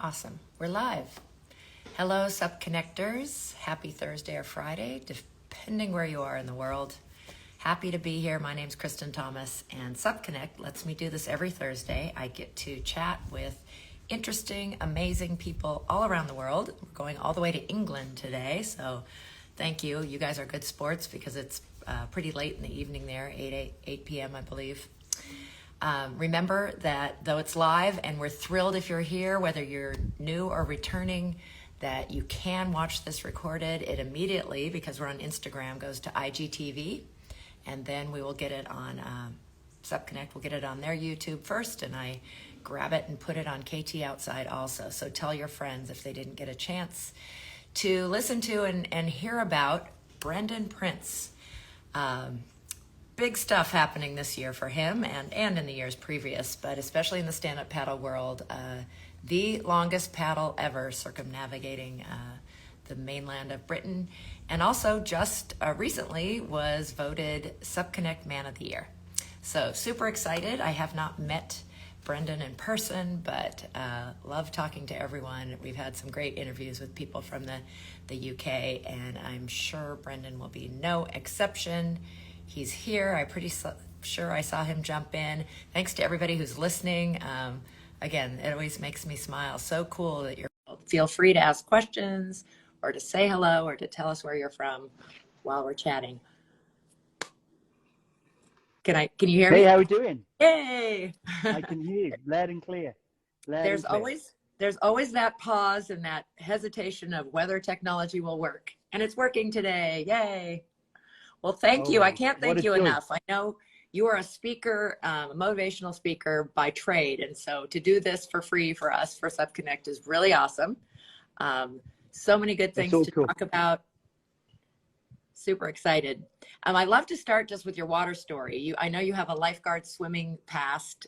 Awesome. We're live. Hello, Sup Connectors. Happy Thursday or Friday, depending where you are in the world. Happy to be here. My name's Kristen Thomas, and Sup Connect lets me do this every Thursday. I get to chat with interesting, amazing people all around the world. We're going all the way to England today, so thank you. You guys are good sports because it's pretty late in the evening there, 8 p.m. I believe. Remember that though it's live, and we're thrilled if you're here, whether you're new or returning, that you can watch this recorded. It immediately, because we're on Instagram, goes to IGTV, and then we will get it on SupConnect. We'll get it on their YouTube first, and I grab it and put it on KT Outside also. So tell your friends if they didn't get a chance to listen to and hear about Brendon Prince. Big stuff happening this year for him and in the years previous, but especially in the stand-up paddle world. The longest paddle ever circumnavigating the mainland of Britain, and also just recently was voted SupConnect Man of the Year. So super excited. I have not met Brendon in person, but love talking to everyone. We've had some great interviews with people from the UK, and I'm sure Brendon will be no exception. He's here. I'm pretty sure I saw him jump in. Thanks to everybody who's listening. Again, it always makes me smile. So cool that you're. Feel free to ask questions or to say hello or to tell us where you're from while we're chatting. Can you hear me? Hey, how are we doing? Yay! I can hear you loud and clear. There's always that pause and that hesitation of whether technology will work, and it's working today. Yay! Well, thank you. I can't thank you enough. I know you are a speaker, a motivational speaker by trade. And so to do this for free for us for SupConnect is really awesome. So many good things to talk about. Super excited. I'd love to start just with your water story. I know you have a lifeguard swimming past.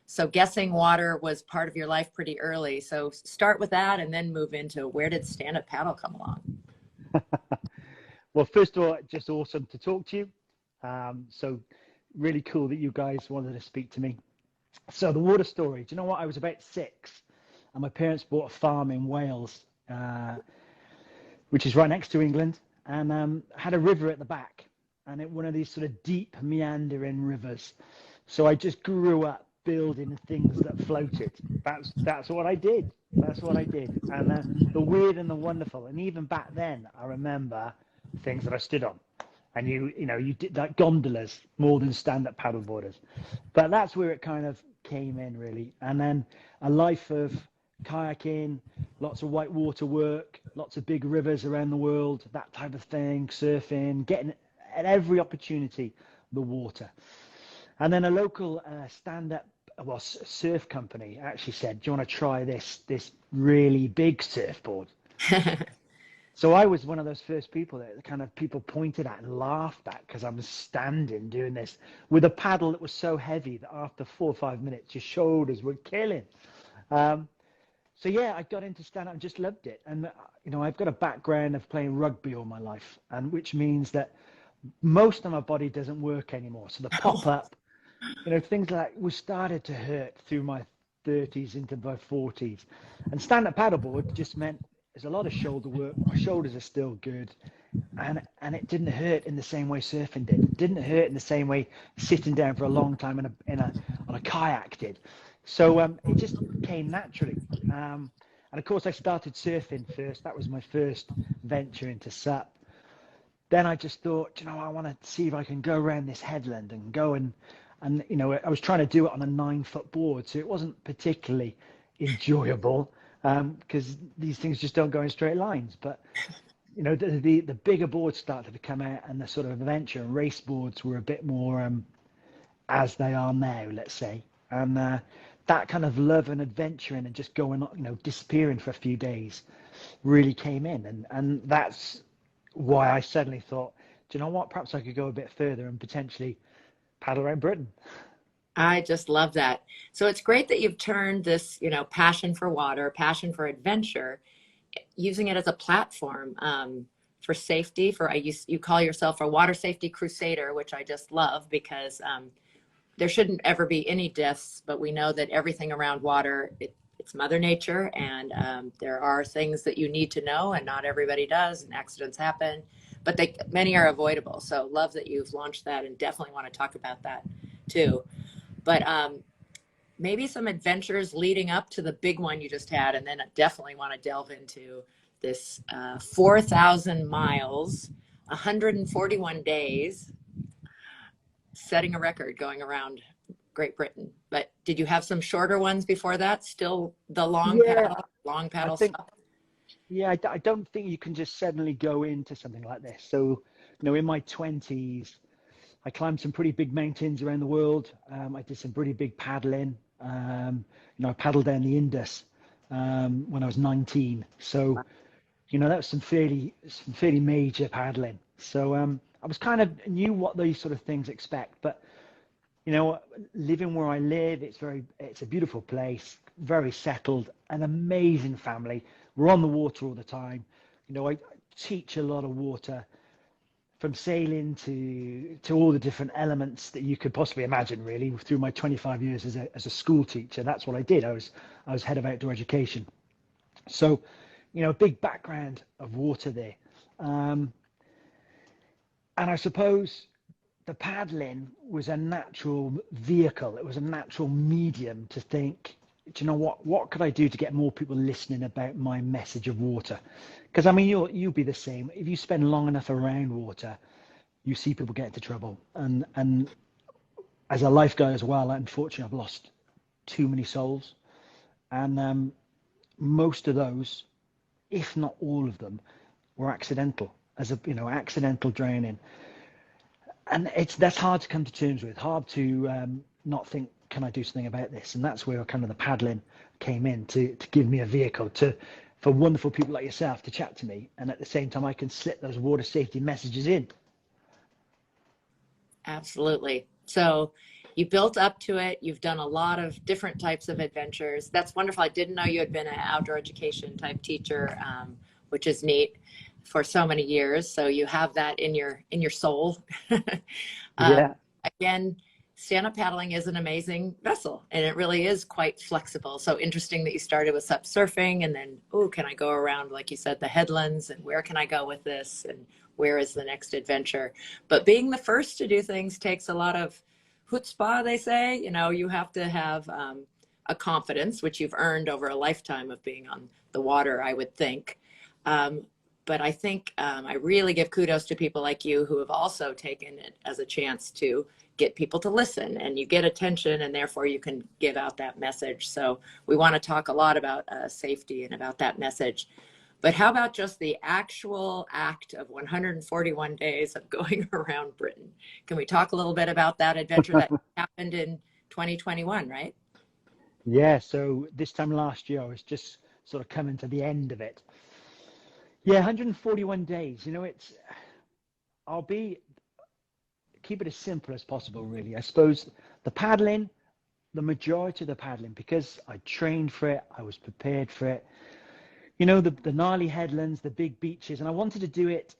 So guessing water was part of your life pretty early. So start with that and then move into where did stand-up paddle come along? Well, first of all, just awesome to talk to you. So really cool that you guys wanted to speak to me. So the water story, do you know what? I was about 6 and my parents bought a farm in Wales, which is right next to England, and had a river at the back, and one of these sort of deep meandering rivers. So I just grew up building things that floated. That's what I did. That's what I did. And the weird and the wonderful. And even back then, I remember things that I stood on. And you did like gondolas more than stand-up paddleboarders. But that's where it kind of came in, really. And then a life of kayaking, lots of whitewater work, lots of big rivers around the world, that type of thing, surfing, getting at every opportunity the water. And then a local surf company actually said, do you want to try this really big surfboard? So I was one of those first people that kind of people pointed at and laughed at because I was standing doing this with a paddle that was so heavy that after 4 or 5 minutes, your shoulders were killing. So yeah, I got into stand-up and just loved it. And, I've got a background of playing rugby all my life, and which means that most of my body doesn't work anymore. So the pop-up, things like we started to hurt through my 30s into my 40s. And stand-up paddleboard just meant there's a lot of shoulder work. My shoulders are still good. And it didn't hurt in the same way surfing did. It didn't hurt in the same way sitting down for a long time on a kayak did. So it just came naturally. And of course, I started surfing first. That was my first venture into SUP. Then I just thought, I want to see if I can go around this headland and go and I was trying to do it on a 9-foot board, so it wasn't particularly enjoyable because these things just don't go in straight lines. But the bigger boards started to come out, and the sort of adventure and race boards were a bit more as they are now, let's say. And that kind of love and adventuring and just going, disappearing for a few days really came in. And that's why I suddenly thought, do you know what? Perhaps I could go a bit further and potentially paddle around Britain. I just love that. So it's great that you've turned this, passion for water, passion for adventure, using it as a platform for safety. You call yourself a water safety crusader, which I just love because there shouldn't ever be any deaths, but we know that everything around water, it's Mother Nature, and there are things that you need to know, and not everybody does, and accidents happen, but many are avoidable. So love that you've launched that, and definitely want to talk about that too. But maybe some adventures leading up to the big one you just had, and then I definitely want to delve into this 4,000 miles, 141 days, setting a record going around Great Britain. But did you have some shorter ones before that? Still the Yeah, long I paddle think, stuff? yeah, I don't think you can just suddenly go into something like this. So, in my 20s, I climbed some pretty big mountains around the world. I did some pretty big paddling. I paddled down the Indus when I was 19. So, that was some fairly major paddling. So I was kind of knew what these sort of things expect. But living where I live, it's a beautiful place, very settled, an amazing family. We're on the water all the time. I teach a lot of water, from sailing to all the different elements that you could possibly imagine, really, through my 25 years as a school teacher. That's what I did. I was head of outdoor education. So, a big background of water there. Um, and I suppose the paddling was a natural vehicle. It was a natural medium to think, do you know what could I do to get more people listening about my message of water? Because I mean, you'll be the same. If you spend long enough around water, you see people get into trouble. And as a lifeguard as well, unfortunately, I've lost too many souls, and most of those, if not all of them, were accidental, accidental drowning. And that's hard to come to terms with, hard to not think, can I do something about this? And that's where kind of the paddling came in to give me a vehicle for wonderful people like yourself to chat to me, and at the same time I can slip those water safety messages in. Absolutely. So you built up to it. You've done a lot of different types of adventures. That's wonderful. I didn't know you had been an outdoor education type teacher, which is neat, for so many years. So you have that in your soul. Yeah. Again, stand-up paddling is an amazing vessel, and it really is quite flexible. So interesting that you started with sup surfing, and then, oh, can I go around, like you said, the headlands, and where can I go with this, and where is the next adventure? But being the first to do things takes a lot of chutzpah, they say. You have to have a confidence, which you've earned over a lifetime of being on the water, I would think. Um, but I think I really give kudos to people like you who have also taken it as a chance to get people to listen, and you get attention, and therefore you can give out that message. So we want to talk a lot about safety and about that message. But how about just the actual act of 141 days of going around Britain? Can we talk a little bit about that adventure that happened in 2021, right? Yeah, so this time last year I was just sort of coming to the end of it. Yeah, 141 days. I'll keep it as simple as possible, really. I suppose the paddling, the majority of the paddling, because I trained for it, I was prepared for it. The gnarly headlands, the big beaches, and I wanted to do it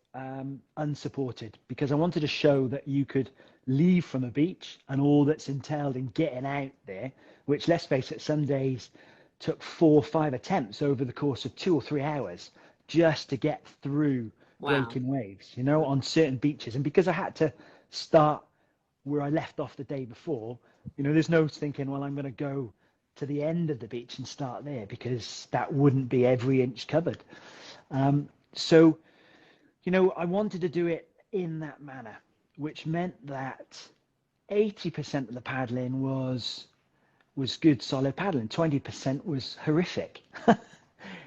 unsupported, because I wanted to show that you could leave from a beach and all that's entailed in getting out there, which, let's face it, some days took 4 or 5 attempts over the course of 2 or 3 hours just to get through Wow. breaking waves, on certain beaches. And because I had to start where I left off the day before, there's no thinking, well, I'm going to go to the end of the beach and start there, because that wouldn't be every inch covered. So, I wanted to do it in that manner, which meant that 80% of the paddling was good, solid paddling. 20% was horrific,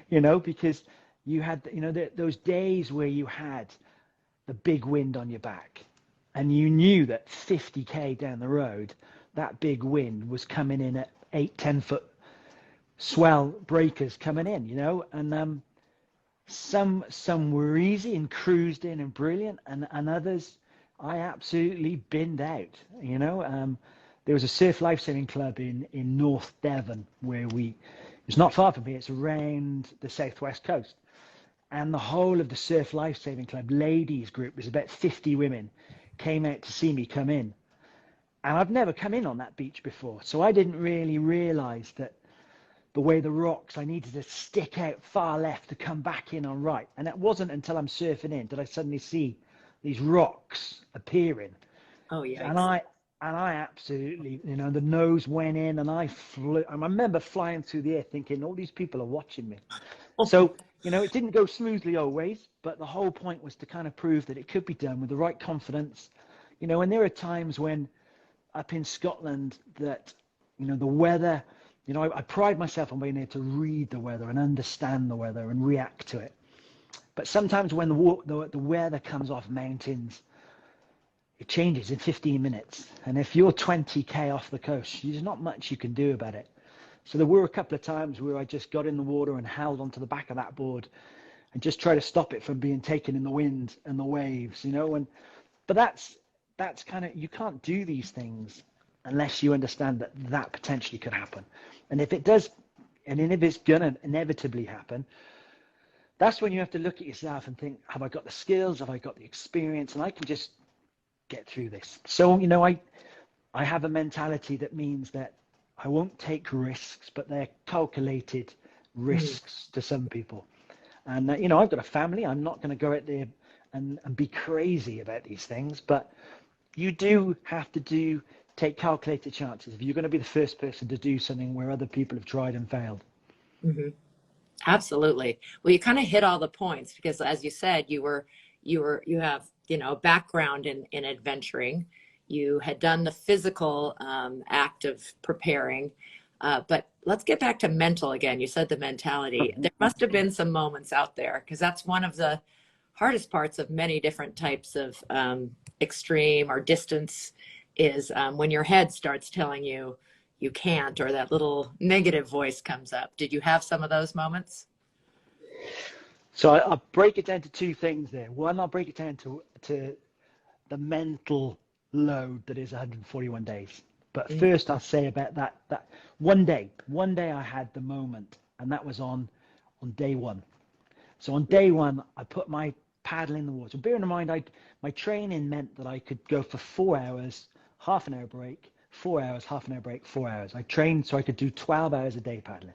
because you had, those days where you had the big wind on your back, and you knew that 50k down the road, that big wind was coming in at 8-10 foot swell breakers coming in, and some were easy and cruised in and brilliant, and others I absolutely binned out. There was a surf lifesaving club in North Devon where it's not far from here. It's around the southwest coast, and the whole of the surf lifesaving club ladies group, was about 50 women, came out to see me come in. And I've never come in on that beach before, so I didn't really realize that the way the rocks, I needed to stick out far left to come back in on right. And it wasn't until I'm surfing in did I suddenly see these rocks appearing. Oh, And yikes. I absolutely, the nose went in and I flew. I remember flying through the air thinking all these people are watching me. So, it didn't go smoothly always, but the whole point was to kind of prove that it could be done with the right confidence. And there are times when up in Scotland that, the weather, I pride myself on being able to read the weather and understand the weather and react to it. But sometimes when the weather comes off mountains, it changes in 15 minutes. And if you're 20K off the coast, there's not much you can do about it. So there were a couple of times where I just got in the water and held onto the back of that board and just try to stop it from being taken in the wind and the waves, but that's kind of, you can't do these things unless you understand that potentially could happen. And if it does, and if it's going to inevitably happen, that's when you have to look at yourself and think, have I got the skills? Have I got the experience? And I can just get through this. So, I have a mentality that means that I won't take risks, but they're calculated risks to some people. And, I've got a family. I'm not going to go out there and be crazy about these things, but you do have to take calculated chances if you're going to be the first person to do something where other people have tried and failed. Mm-hmm. Absolutely. Well, you kind of hit all the points because, as you said, you have, a background in adventuring. You had done the physical act of preparing, but let's get back to mental again. You said the mentality. There must have been some moments out there because that's one of the hardest parts of many different types of extreme or distance is when your head starts telling you you can't, or that little negative voice comes up. Did you have some of those moments? So I'll break it down to two things there. One, I'll break it down to the mental load that is 141 days. But first I'll say about that one day I had the moment, and that was on day one. So on day one, I put my paddle in the water. Bearing in mind, my training meant that I could go for 4 hours, half an hour break, 4 hours, half an hour break, 4 hours. I trained so I could do 12 hours a day paddling.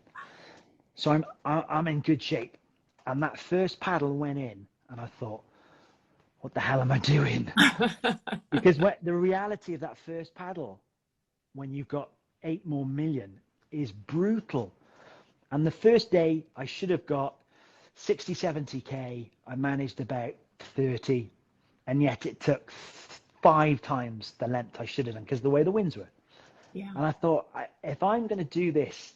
So I'm in good shape. And that first paddle went in, and I thought, what the hell am I doing? Because the reality of that first paddle, when you've got 8 more million, is brutal. And the first day, I should have got 60, 70K. I managed about 30, and yet it took 5 times the length I should have done because the way the winds were. Yeah. And I thought, if I'm going to do this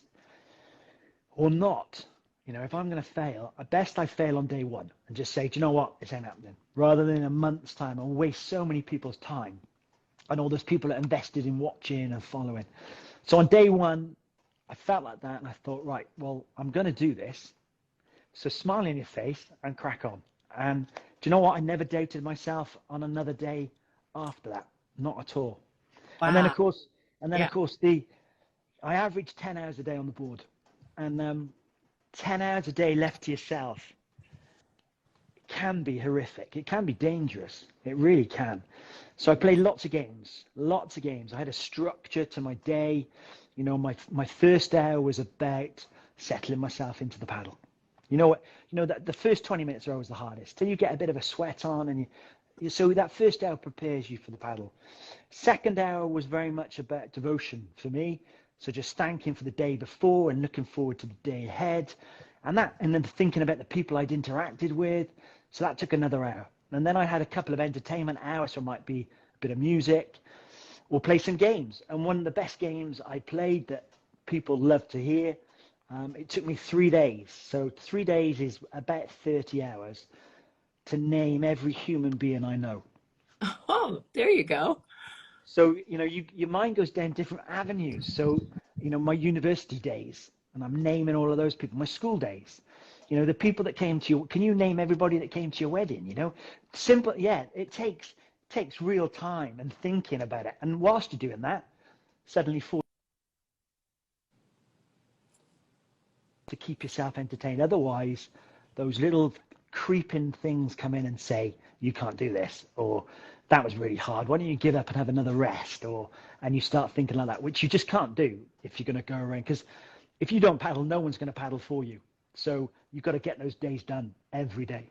or not, if I'm going to fail, I best I fail on day one and just say, do you know what? This ain't happening. Rather than in a month's time and waste so many people's time and all those people that invested in watching and following. So on day one, I felt like that and I thought, right, well, I'm going to do this. So smile in your face and crack on. And do you know what? I never doubted myself on another day after that. Not at all. Wow. And then of course, I averaged 10 hours a day on the board, and 10 hours a day left to yourself can be horrific. It can be dangerous. It really can. So I played lots of games. I had a structure to my day. My first hour was about settling myself into the paddle. That the first 20 minutes are always the hardest till you get a bit of a sweat on, and so that first hour prepares you for the paddle. Second hour was very much about devotion for me. So just thanking for the day before and looking forward to the day ahead, and then thinking about the people I'd interacted with. So that took another hour. And then I had a couple of entertainment hours, so it might be a bit of music or play some games. And one of the best games I played that people love to hear, it took me 3 days. So 3 days is about 30 hours to name every human being I know. Oh, there you go. So, your mind goes down different avenues. So, my university days, and I'm naming all of those people, my school days, the people that came to you, can you name everybody that came to your wedding? Simple. Yeah, it takes real time and thinking about it. And whilst you're doing that, suddenly to keep yourself entertained. Otherwise, those little creeping things come in and say, you can't do this, or that was really hard. Why don't you give up and have another rest? And you start thinking like that, which you just can't do if you're going to go around. Because if you don't paddle, no one's going to paddle for you. So you've got to get those days done every day.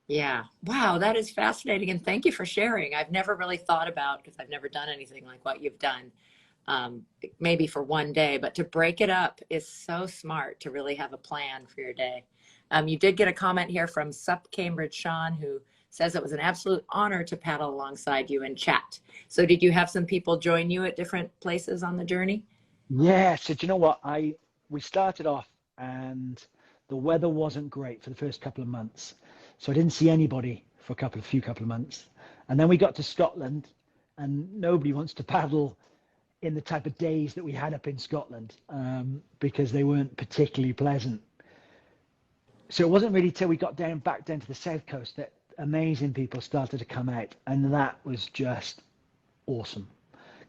Yeah. Wow, that is fascinating. And thank you for sharing. I've never really thought about, because I've never done anything like what you've done, um, maybe for one day, but to break it up is so smart to really have a plan for your day. You did get a comment here from Sup Cambridge Sean, who says it was an absolute honor to paddle alongside you and chat. So did you have some people join you at different places on the journey? Yeah. So do you know what? We started off and the weather wasn't great for the first couple of months. So I didn't see anybody for a few couple of months. And then we got to Scotland and nobody wants to paddle in the type of days that we had up in Scotland, because they weren't particularly pleasant. So it wasn't really till we got back down to the south coast that amazing people started to come out. And that was just awesome.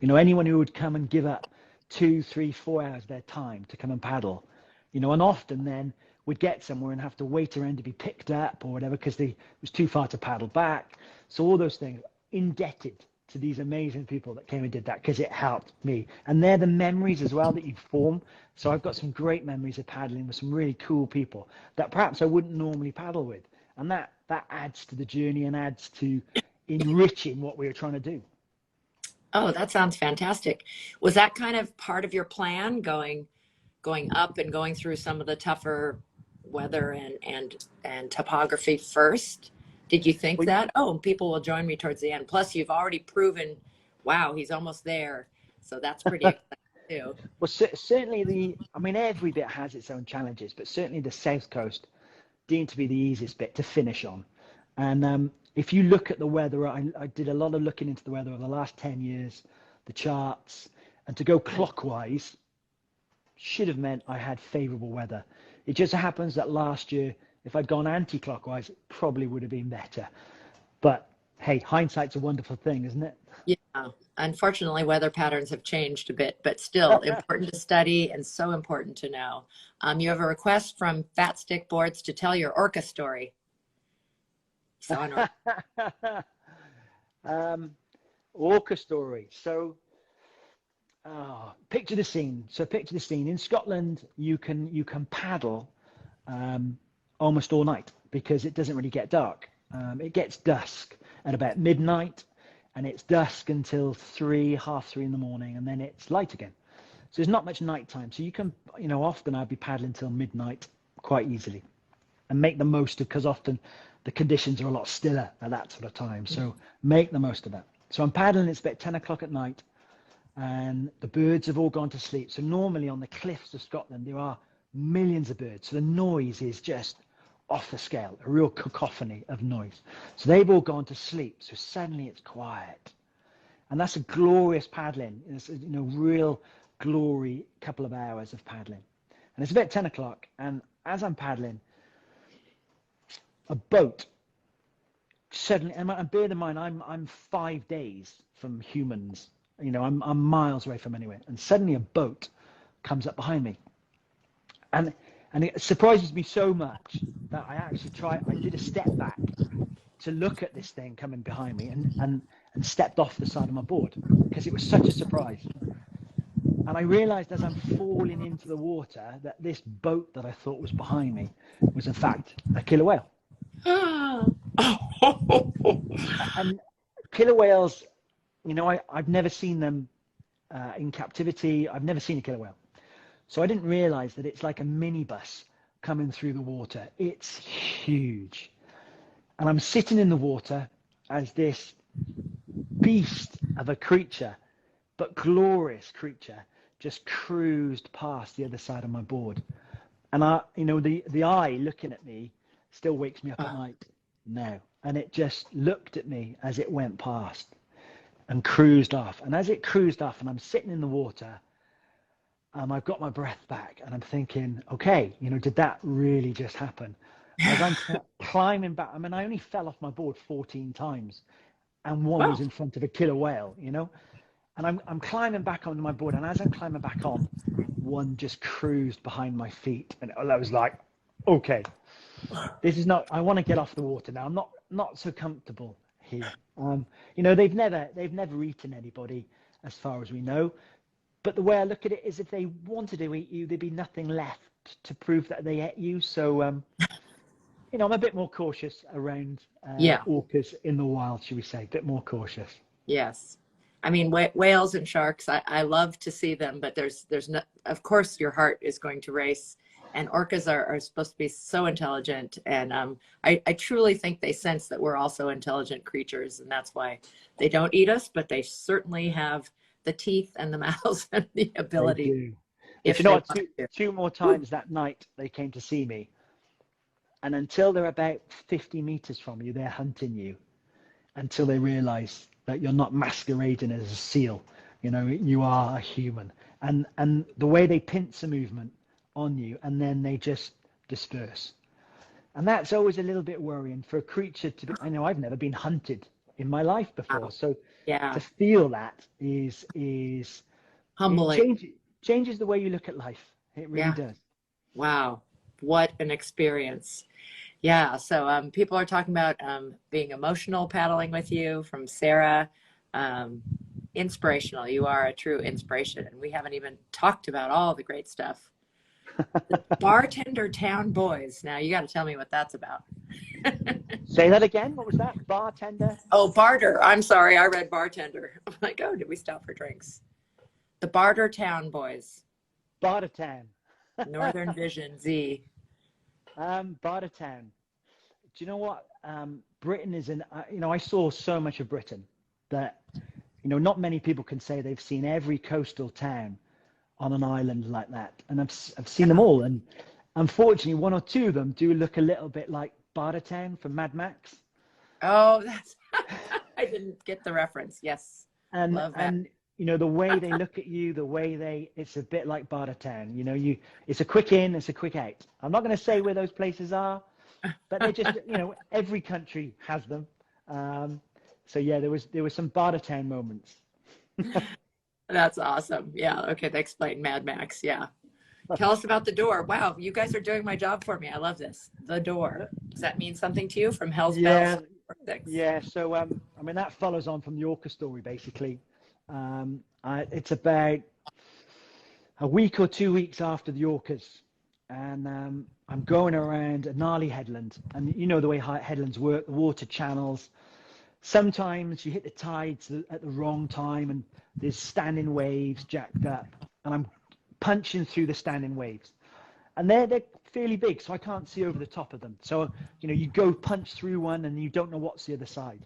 Anyone who would come and give up 2, 3, 4 hours of their time to come and paddle, and often then would get somewhere and have to wait around to be picked up or whatever because it was too far to paddle back. So all those things, indebted to these amazing people that came and did that because it helped me. And they're the memories as well that you form. So I've got some great memories of paddling with some really cool people that perhaps I wouldn't normally paddle with. And that adds to the journey and adds to enriching what we were trying to do. Oh, that sounds fantastic. Was that kind of part of your plan, going up and going through some of the tougher weather and topography first? Did you think that, oh, people will join me towards the end? Plus, you've already proven, wow, he's almost there. So that's pretty exciting too. Well, certainly every bit has its own challenges, but certainly the South Coast deemed to be the easiest bit to finish on. And if you look at the weather, I did a lot of looking into the weather over the last 10 years, the charts, and to go clockwise should have meant I had favorable weather. It just happens that last year, if I'd gone anti-clockwise, it probably would have been better. But hey, hindsight's a wonderful thing, isn't it? Yeah. Unfortunately, weather patterns have changed a bit, but still important to study and so important to know. You have a request from Fat Stick Boards to tell your orca story. So orca story. So picture the scene. In Scotland, you can paddle almost all night because it doesn't really get dark. It gets dusk at about midnight, and it's dusk until 3, half 3 in the morning, and then it's light again. So there's not much nighttime. So you can, often I'd be paddling till midnight quite easily, and make the most of, because often the conditions are a lot stiller at that sort of time. So make the most of that. So I'm paddling. It's about 10 o'clock at night, and the birds have all gone to sleep. So normally on the cliffs of Scotland, there are millions of birds. So the noise is just off the scale, a real cacophony of noise. So they've all gone to sleep. So suddenly it's quiet. And that's a glorious paddling. It's real glory couple of hours of paddling. And it's about 10 o'clock. And as I'm paddling, a boat suddenly, and bear in mind, I'm 5 days from humans. I'm miles away from anywhere. And suddenly a boat comes up behind me. And it surprises me so much that I did a step back to look at this thing coming behind me and stepped off the side of my board because it was such a surprise. And I realized as I'm falling into the water that this boat that I thought was behind me was in fact a killer whale. And killer whales, I've never seen them in captivity. I've never seen a killer whale. So I didn't realize that it's like a minibus coming through the water. It's huge. And I'm sitting in the water as this beast of a creature, but glorious creature, just cruised past the other side of my board. And the eye looking at me still wakes me up at night now. And it just looked at me as it went past and cruised off. And as it cruised off and I'm sitting in the water, I've got my breath back and I'm thinking, okay, did that really just happen? As I'm climbing back, I only fell off my board 14 times and one was in front of a killer whale, and I'm climbing back onto my board. And as I'm climbing back on, one just cruised behind my feet. And I was like, okay, this is not, I want to get off the water now. I'm not so comfortable here. They've never eaten anybody as far as we know. But the way I look at it is if they wanted to eat you, there'd be nothing left to prove that they ate you. So, I'm a bit more cautious around Yeah. orcas in the wild, should we say? A bit more cautious. Yes. I mean, whales and sharks, I love to see them, but there's no, of course your heart is going to race, and orcas are supposed to be so intelligent. And I truly think they sense that we're also intelligent creatures, and that's why they don't eat us, but they certainly have the teeth and the mouths and the They ability do. But if you know they what? want to. Two more Ooh. times that night they came to see me, and until they're about 50 meters from you, they're hunting you until they realize that you're not masquerading as a seal. You are a human. And the way they pincer movement on you, and then they just disperse. And that's always a little bit worrying for a creature to be. I know I've never been hunted in my life before, Wow. so Yeah. to feel that it Humbling. changes the way you look at life. It really Yeah. does. Wow. What an experience. Yeah, so people are talking about being emotional paddling with you from Sarah. Um, Inspirational. You are a true inspiration. And we haven't even talked about all the great stuff. The Bartender Town Boys. Now, you got to tell me what that's about. Say that again. What was that? Bartender? Oh, barter. I'm sorry. I read bartender. I'm like, oh, did we stop for drinks? The Barter Town Boys. Bartertown. Northern Vision Z. Bartertown. Do you know what? Britain is I saw so much of Britain that, not many people can say they've seen every coastal town on an island like that. And I've seen them Yeah. all. And unfortunately, one or two of them do look a little bit like Bartertown from Mad Max. Oh, that's, I didn't get the reference. Yes. And, Love that. and, the way they look at you, it's a bit like Bartertown. It's a quick in, it's a quick out. I'm not going to say where those places are, but they're just, every country has them. So yeah, there was some Bartertown moments. That's awesome. Yeah. Okay. They explain Mad Max. Yeah. Tell us about the door. Wow. You guys are doing my job for me. I love this. The door. Does that mean something to you from Hell's Bells Yeah, to Six? yeah. So that follows on from the Orca story, basically. It's about a week or 2 weeks after the Orcas, and I'm going around a gnarly headland, and you know the way headlands work, the water channels. Sometimes you hit the tides at the wrong time, and there's standing waves jacked up, and I'm punching through the standing waves, and they're fairly big, so I can't see over the top of them. So you go punch through one, and you don't know what's the other side.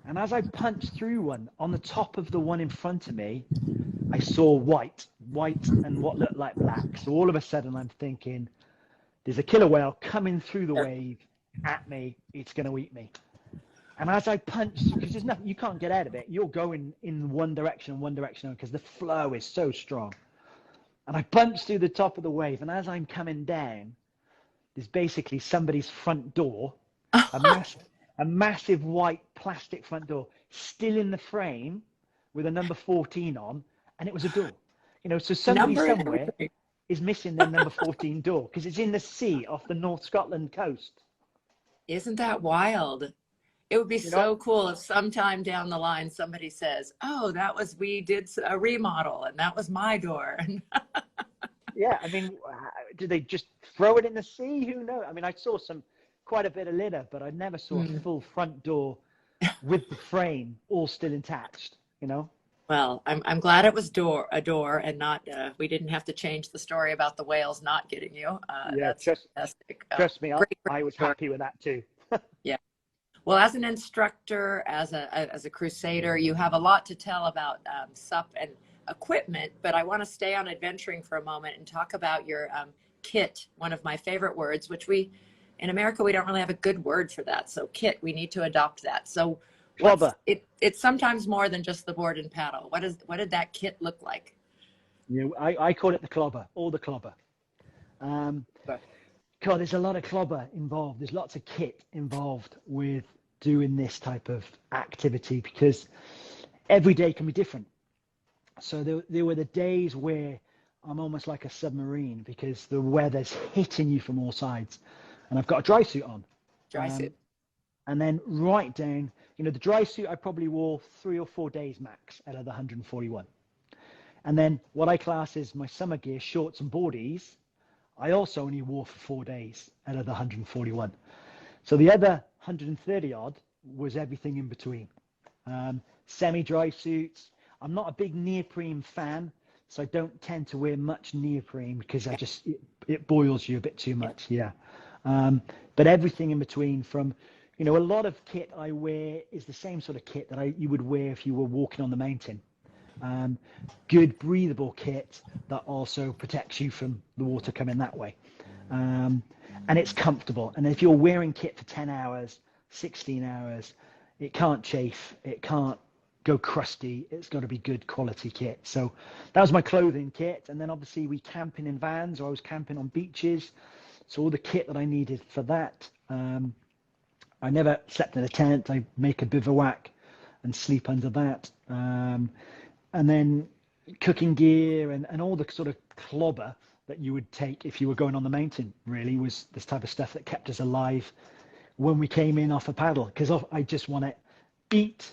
And as I punched through one, on the top of the one in front of me, I saw white, and what looked like black. So all of a sudden, I'm thinking, there's a killer whale coming through the wave at me. It's going to eat me. And as I punched, because there's nothing, you can't get out of it. You're going in one direction because the flow is so strong. And I punched through the top of the wave. And as I'm coming down, there's basically somebody's front door, a massive white plastic front door, still in the frame with a number 14 on. And it was a door. So somebody Number and somewhere everything. is missing their number 14 door because it's in the sea off the North Scotland coast. Isn't that wild? It would be so cool if sometime down the line somebody says, oh, we did a remodel and that was my door. Yeah, did they just throw it in the sea? Who knows? I saw quite a bit of litter, but I never saw a full front door with the frame all still attached, Well, I'm glad it was a door and not, we didn't have to change the story about the whales not getting you. Yeah, That's fantastic. trust me, Great I was story. happy with that too. Yeah. Well, as an instructor, as a crusader, you have a lot to tell about SUP and equipment, but I want to stay on adventuring for a moment and talk about your kit, one of my favorite words, which in America, we don't really have a good word for that. So kit, we need to adopt that. So Clobber. it's sometimes more than just the board and paddle. What did that kit look like? I call it the clobber, or the clobber. God, there's a lot of clobber involved. There's lots of kit involved with doing this type of activity because every day can be different. So there were the days where I'm almost like a submarine because the weather's hitting you from all sides, and I've got a dry suit on. Dry suit. And then right down, the dry suit I probably wore 3 or 4 days max out of the 141. And then what I class as my summer gear, shorts and boardies, I also only wore for 4 days out of the 141. So the other 130 odd was everything in between. Semi-dry suits. I'm not a big neoprene fan, so I don't tend to wear much neoprene because it boils you a bit too much. Yeah. But everything in between, from, a lot of kit I wear is the same sort of kit that you would wear if you were walking on the mountain. Good breathable kit that also protects you from the water coming that way. And it's comfortable. And if you're wearing kit for 10 hours, 16 hours, it can't chafe, it can't go crusty. It's got to be good quality kit. So that was my clothing kit. And then obviously we camping in vans, or I was camping on beaches. So all the kit that I needed for that. I never slept in a tent. I make a bivouac and sleep under that. And then cooking gear and all the sort of clobber that you would take if you were going on the mountain, really, was this type of stuff that kept us alive when we came in off a paddle. Because I just want to eat,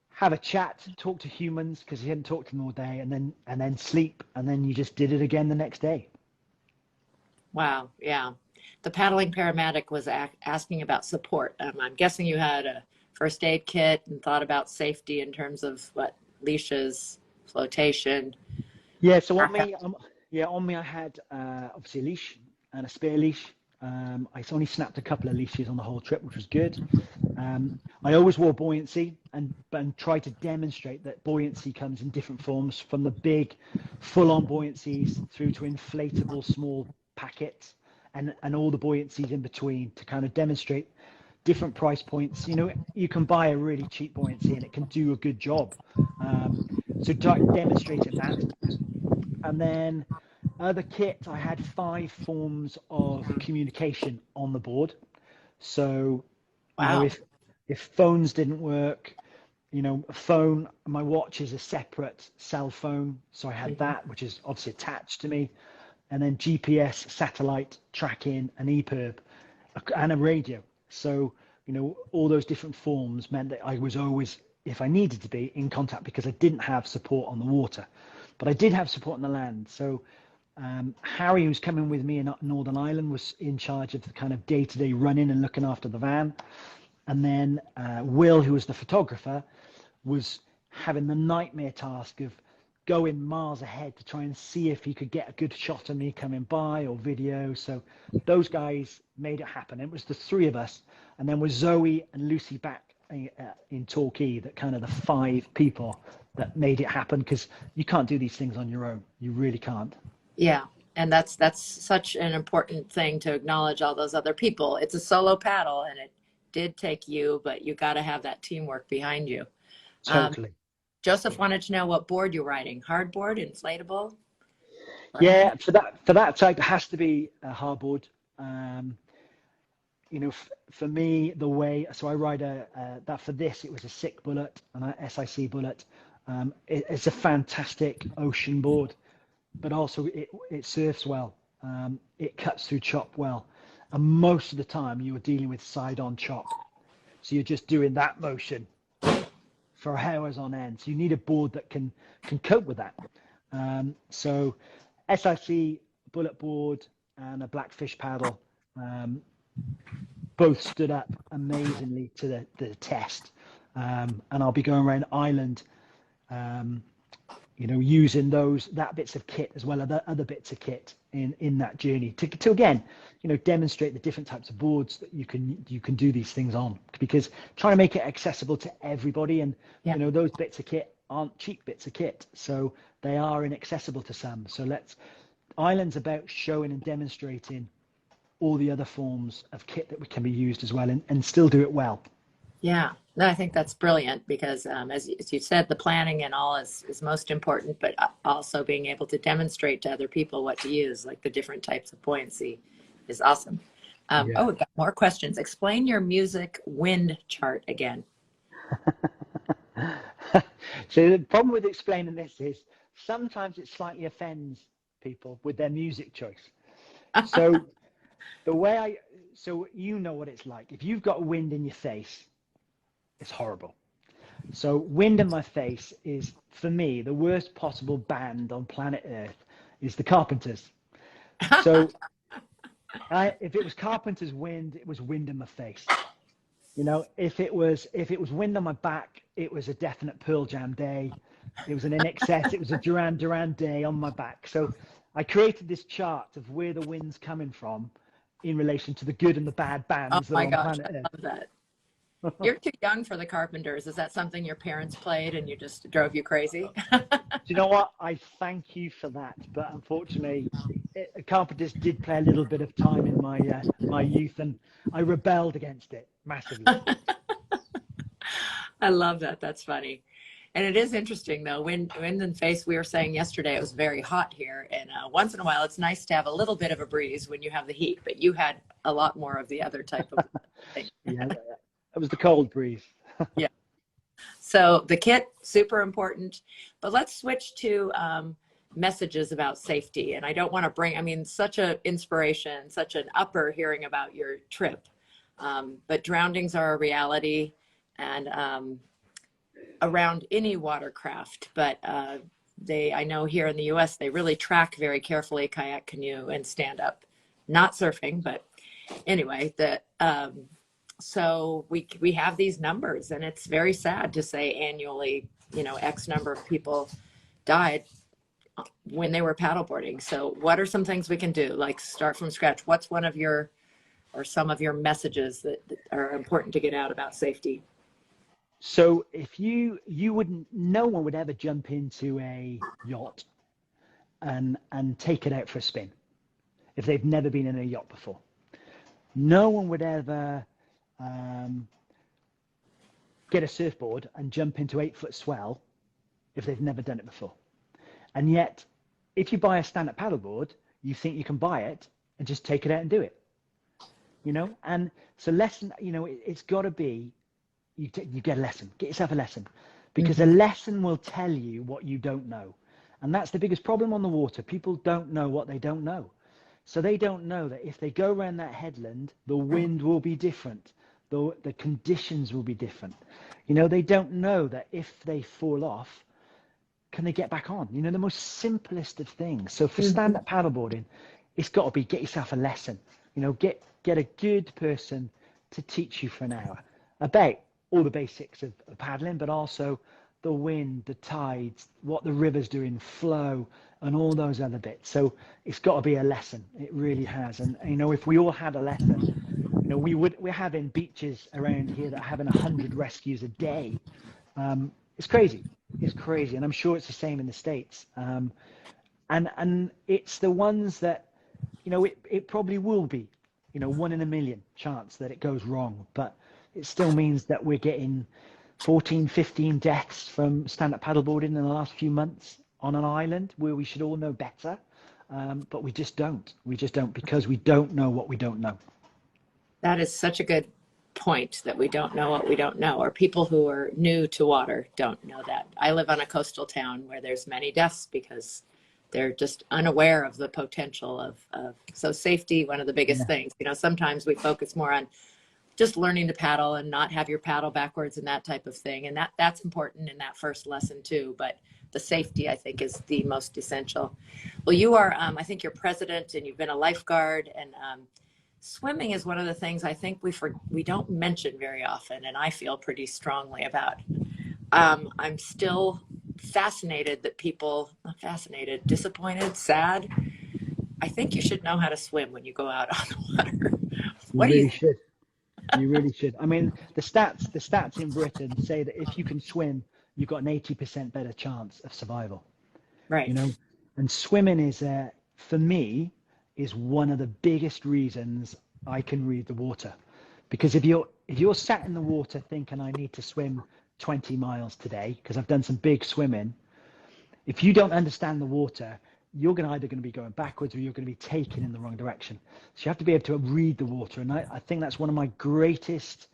have a chat, talk to humans, because you hadn't talked to them all day, and then sleep, and then you just did it again the next day. Wow. Yeah. The paddling paramedic was asking about support. I'm guessing you had a first aid kit and thought about safety in terms of what, leashes, flotation. Yeah. So on me, I had obviously a leash and a spare leash. I only snapped a couple of leashes on the whole trip, which was good. I always wore buoyancy and try to demonstrate that buoyancy comes in different forms, from the big full-on buoyancies through to inflatable small packets, and all the buoyancies in between, to kind of demonstrate different price points. You can buy a really cheap buoyancy and it can do a good job. So demonstrating that. And then the kit, I had 5 forms of communication on the board. So, Wow. if phones didn't work, a phone, my watch is a separate cell phone. So I had that, which is obviously attached to me. And then GPS, satellite tracking, an EPIRB, and a radio. So, all those different forms meant that I was always, if I needed to be, in contact, because I didn't have support on the water. But I did have support on the land. So Harry, who's coming with me in Northern Ireland, was in charge of the kind of day-to-day running and looking after the van. And then Will, who was the photographer, was having the nightmare task of going miles ahead to try and see if he could get a good shot of me coming by, or video. So those guys made it happen. It was the 3 of us. And then with Zoe and Lucy back in Torquay, that kind of the 5 people that made it happen, because you can't do these things on your own. You really can't. Yeah. And that's such an important thing to acknowledge all those other people. It's a solo paddle and it did take you, but you got to have that teamwork behind you. Totally. Joseph wanted to know what board you're riding. Hardboard, inflatable? Yeah, for that type, it has to be a hardboard. For me, so I ride that for this, it was a SICK bullet and an SIC bullet. It's a fantastic ocean board, but also it surfs well. It cuts through chop well. And most of the time you're dealing with side-on chop. So you're just doing that motion for hours on end. So you need a board that can cope with that. So SIC bullet board and a blackfish paddle, both stood up amazingly to the test. And I'll be going around Ireland, using that bits of kit as well as other bits of kit in that journey to again, demonstrate the different types of boards that you can do these things on, because trying to make it accessible to everybody, and those bits of kit aren't cheap bits of kit, so they are inaccessible to some. So Ireland's about showing and demonstrating all the other forms of kit that can be used as well, and still do it well. Yeah, no, I think that's brilliant, because as you said, the planning and all is most important, but also being able to demonstrate to other people what to use, like the different types of buoyancy, is awesome. Oh, we've got more questions. Explain your music wind chart again. So the problem with explaining this is sometimes it slightly offends people with their music choice. So so what it's like. If you've got wind in your face, it's horrible. So Wind in My Face is, for me, the worst possible band on planet Earth is the Carpenters. So if it was Carpenter's Wind, it was Wind in My Face. If it was Wind on My Back, it was a definite Pearl Jam day. It was an NXS, it was a Duran Duran day on my back. So I created this chart of where the wind's coming from in relation to the good and the bad Oh bands that are my on gosh, planet I Earth. love that. You're too young for the Carpenters. Is that something your parents played and you just drove you crazy? Do you know what? I thank you for that, but unfortunately, Carpenters did play a little bit of time in my youth, and I rebelled against it massively. I love that. That's funny. And it is interesting though. Wind and Face, we were saying yesterday, it was very hot here. And once in a while, it's nice to have a little bit of a breeze when you have the heat, but you had a lot more of the other type of thing. Yeah, it was the cold breeze. Yeah. So the kit, super important. But let's switch to messages about safety. And I don't want to bring, I mean, such an inspiration, such an upper hearing about your trip. But drownings are a reality. And around any watercraft, but I know here in the US, they really track very carefully kayak, canoe, and stand up. Not surfing, but anyway, so we have these numbers, and it's very sad to say annually, X number of people died when they were paddleboarding. So what are some things we can do? Like start from scratch. What's one of your or some of your messages that are important to get out about safety? So if you wouldn't, no one would ever jump into a yacht and take it out for a spin if they've never been in a yacht before. No one would ever get a surfboard and jump into 8-foot swell if they've never done it before. And yet, if you buy a stand-up paddleboard, you think you can buy it and just take it out and do it. And so lesson, it's got to be, you get a lesson, get yourself a lesson, because a lesson will tell you what you don't know. And that's the biggest problem on the water. People don't know what they don't know. So they don't know that if they go around that headland, the wind will be different. The conditions will be different. They don't know that if they fall off, can they get back on? The most simplest of things. So for stand-up paddleboarding, it's got to be get yourself a lesson. Get a good person to teach you for an hour about all the basics of paddling, but also the wind, the tides, what the river's doing, flow, and all those other bits. So it's got to be a lesson. It really has. And if we all had a lesson, we're having beaches around here that are having 100 rescues a day. It's crazy. It's crazy, and I'm sure it's the same in the States. And it's the ones that, it probably will be, 1 in a million chance that it goes wrong, but it still means that we're getting 14, 15 deaths from stand-up paddleboarding in the last few months on an island where we should all know better, but we just don't. We just don't, because we don't know what we don't know. That is such a good point, that we don't know what we don't know, or people who are new to water don't know that. I live on a coastal town where there's many deaths because they're just unaware of the potential of so safety, one of the biggest things. Sometimes we focus more on just learning to paddle and not have your paddle backwards and that type of thing. And that's important in that first lesson too. But the safety, I think, is the most essential. Well, you are, I think you're president and you've been a lifeguard, and swimming is one of the things I think we don't mention very often, and I feel pretty strongly about. I'm still fascinated that people, not fascinated, disappointed, sad. I think you should know how to swim when you go out on the water. You really should. You really should. I mean, the stats in Britain say that if you can swim, you've got an 80% better chance of survival. Right. And swimming is, for me, is one of the biggest reasons I can read the water. Because if you're sat in the water thinking I need to swim 20 miles today because I've done some big swimming, if you don't understand the water, you're either going to be going backwards or you're going to be taken in the wrong direction. So you have to be able to read the water. And I think that's one of my greatest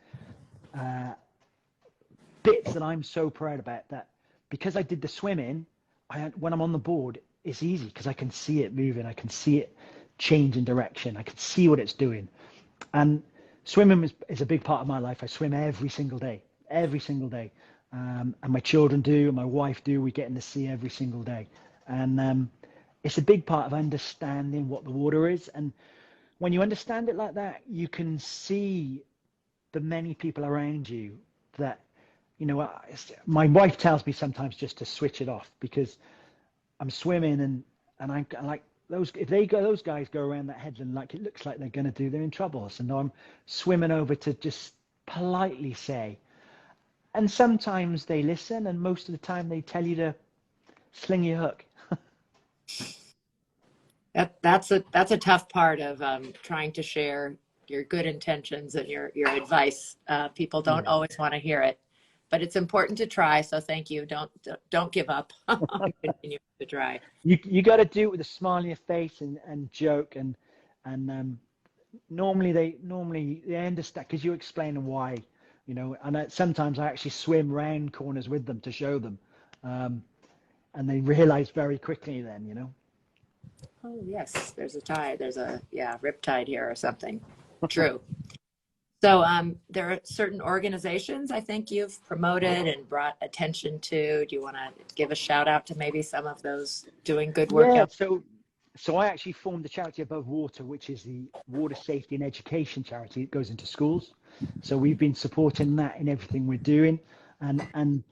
bits that I'm so proud about, that because I did the swimming, when I'm on the board, it's easy because I can see it moving. I can see it changing direction. I can see what it's doing. And swimming is a big part of my life. I swim every single day. and my children do, and my wife do. We get in the sea every single day, and it's a big part of understanding what the water is. And when you understand it like that, you can see the many people around you that, my wife tells me sometimes just to switch it off because I'm swimming and I'm like those guys go around that headland like it looks like they're going to do, they're in trouble. So now I'm swimming over to just politely say, and sometimes they listen, and most of the time they tell you to sling your hook. That's a tough part of trying to share your good intentions and your advice. People don't Yeah. always want to hear it, but it's important to try. So thank you. Don't give up. Continue to try. You got to do it with a smile on your face and joke and normally they understand because you explain why, and sometimes I actually swim round corners with them to show them, and they realize very quickly then. Oh yes, there's a tide. There's a rip tide here or something. True. So there are certain organizations I think you've promoted and brought attention to. Do you want to give a shout out to maybe some of those doing good work Yeah, out? so I actually formed the charity Above Water, which is the water safety and education charity. It goes into schools. So we've been supporting that in everything we're doing. And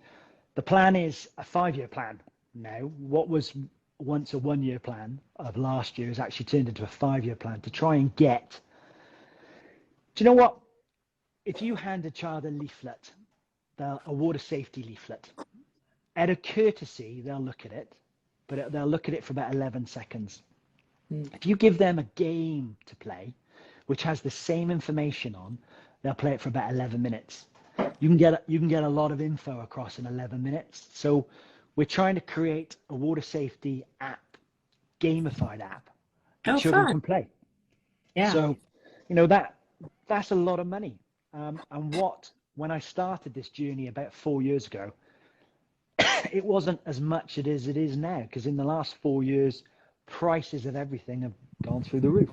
the plan is a 5-year plan now. What was once a 1-year plan of last year has actually turned into a 5-year plan to try and get. Do you know what? If you hand a child a leaflet, a water safety leaflet, out of courtesy, they'll look at it, but they'll look at it for about 11 seconds. If you give them a game to play, which has the same information on, they'll play it for about 11 minutes. You can get a lot of info across in 11 minutes. So we're trying to create a water safety app, gamified app that Oh, children fun. can play. Yeah. So, that's a lot of money. And when I started this journey about 4 years ago, it wasn't as much as it is now, because in the last 4 years, prices of everything have gone through the roof.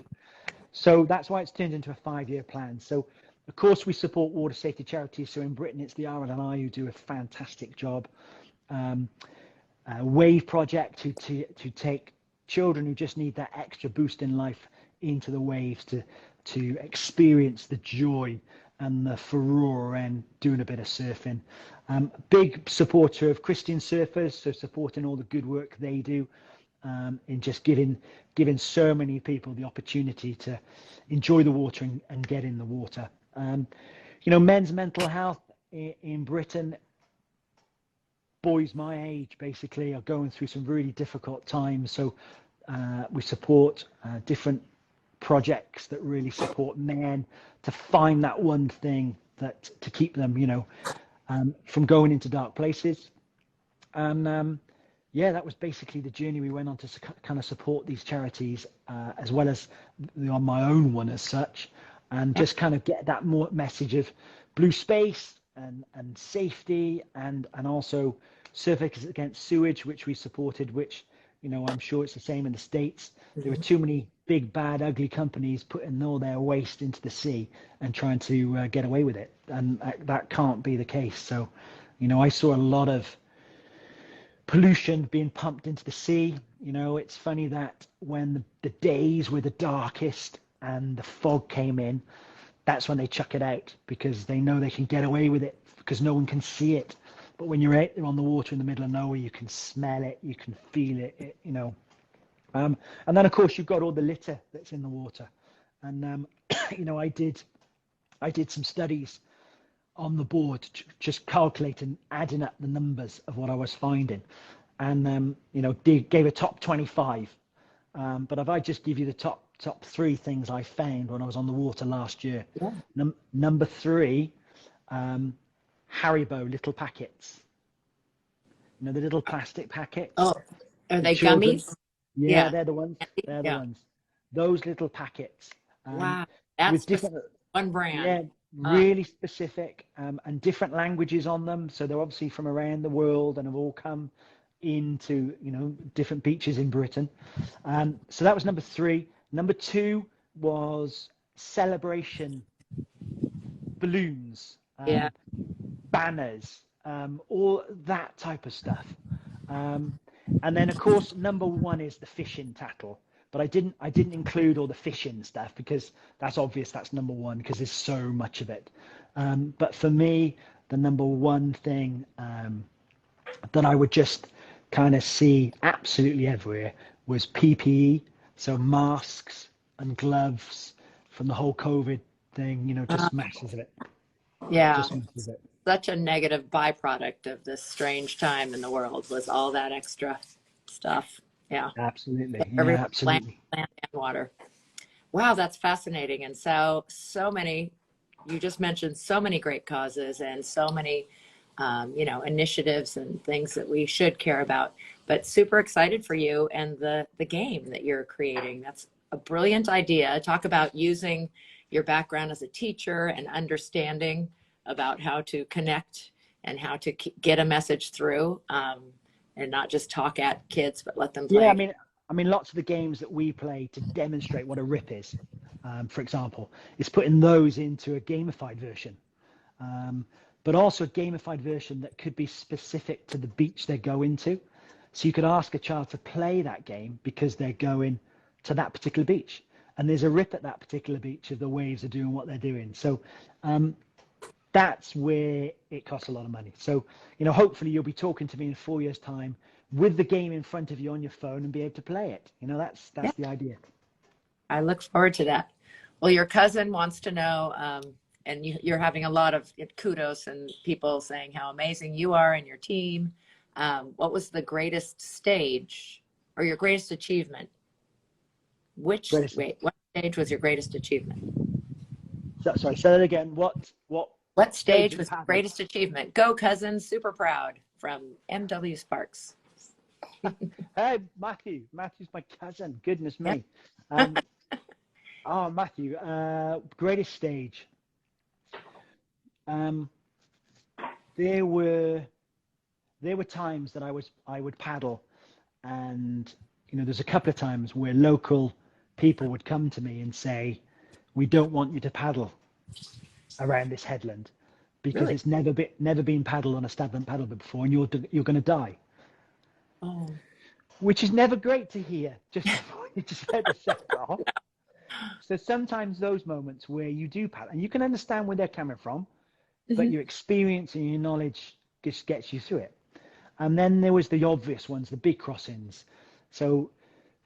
So that's why it's turned into a 5-year plan. So, of course, we support water safety charities. So in Britain, it's the R&I who do a fantastic job. Wave Project to take children who just need that extra boost in life into the waves to experience the joy and the furore and doing a bit of surfing. Big supporter of Christian surfers, so supporting all the good work they do in just giving so many people the opportunity to enjoy the water and get in the water. Men's mental health in Britain, boys my age basically are going through some really difficult times. So we support different projects that really support men to find that one thing that to keep them, from going into dark places. And that was basically the journey we went on to kind of support these charities, as well as on my own one as such, and just kind of get that more message of blue space and safety and also certificates against sewage, which we supported, which, I'm sure it's the same in the States. There are too many big, bad, ugly companies putting all their waste into the sea and trying to get away with it. And that can't be the case. So, I saw a lot of pollution being pumped into the sea. It's funny that when the days were the darkest and the fog came in, that's when they chuck it out because they know they can get away with it because no one can see it. But when you're out there on the water in the middle of nowhere, you can smell it, you can feel it, and then of course you've got all the litter that's in the water. And I did some studies on the board, just calculating, adding up the numbers of what I was finding, and gave a top 25. But if I just give you the top 3 things I found when I was on the water last year, Yeah. Number 3, Haribo little packets. The little plastic packets. Oh, are For they children. gummies? Yeah, Yeah. they're the ones. They're the Yeah. ones. Those little packets. Wow. With That's different, one brand. yeah, really specific, and different languages on them. So they're obviously from around the world and have all come into, different beaches in Britain. So that was number 3. Number 2 was celebration balloons, Yeah. banners, all that type of stuff. And then of course, number one is the fishing tackle. But I didn't include all the fishing stuff because that's obvious. That's number one because there's so much of it. But for me, the number one thing that I would just kind of see absolutely everywhere was PPE, so masks and gloves from the whole COVID thing. You know, just masses of it. Yeah. Just masses of it. Such a negative byproduct of this strange time in the world was all that extra stuff. Yeah. Absolutely. Yeah, Everywhere, absolutely. land and water. Wow, that's fascinating. And so many, you just mentioned so many great causes and so many, initiatives and things that we should care about, but super excited for you and the game that you're creating. That's a brilliant idea. Talk about using your background as a teacher and understanding about how to connect and how to get a message through, and not just talk at kids, but let them play. Yeah, I mean, lots of the games that we play to demonstrate what a rip is, for example, is putting those into a gamified version, but also a gamified version that could be specific to the beach they're going to. So you could ask a child to play that game because they're going to that particular beach, and there's a rip at that particular beach if the waves are doing what they're doing. So that's where it costs a lot of money. So, hopefully you'll be talking to me in 4 years' time with the game in front of you on your phone and be able to play it. That's the idea. I look forward to that. Well, your cousin wants to know, and you're having a lot of kudos and people saying how amazing you are and your team. What was the greatest stage or your greatest achievement? What stage was your greatest achievement? Sorry, say that again. What stage was your greatest achievement? Go Cousins, super proud, from MW Sparks. Hey, Matthew's my cousin. Goodness me. Matthew, greatest stage. There were times that I would paddle, and there's a couple of times where local people would come to me and say, "We don't want you to paddle around this headland because Really? it's never been paddled on a stand-up paddle before, and you're going to die." Oh. Which is never great to hear just before you just let the set off. So sometimes those moments where you do paddle, and you can understand where they're coming from, but your experience and your knowledge just gets you through it. And then there was the obvious ones, the big crossings. So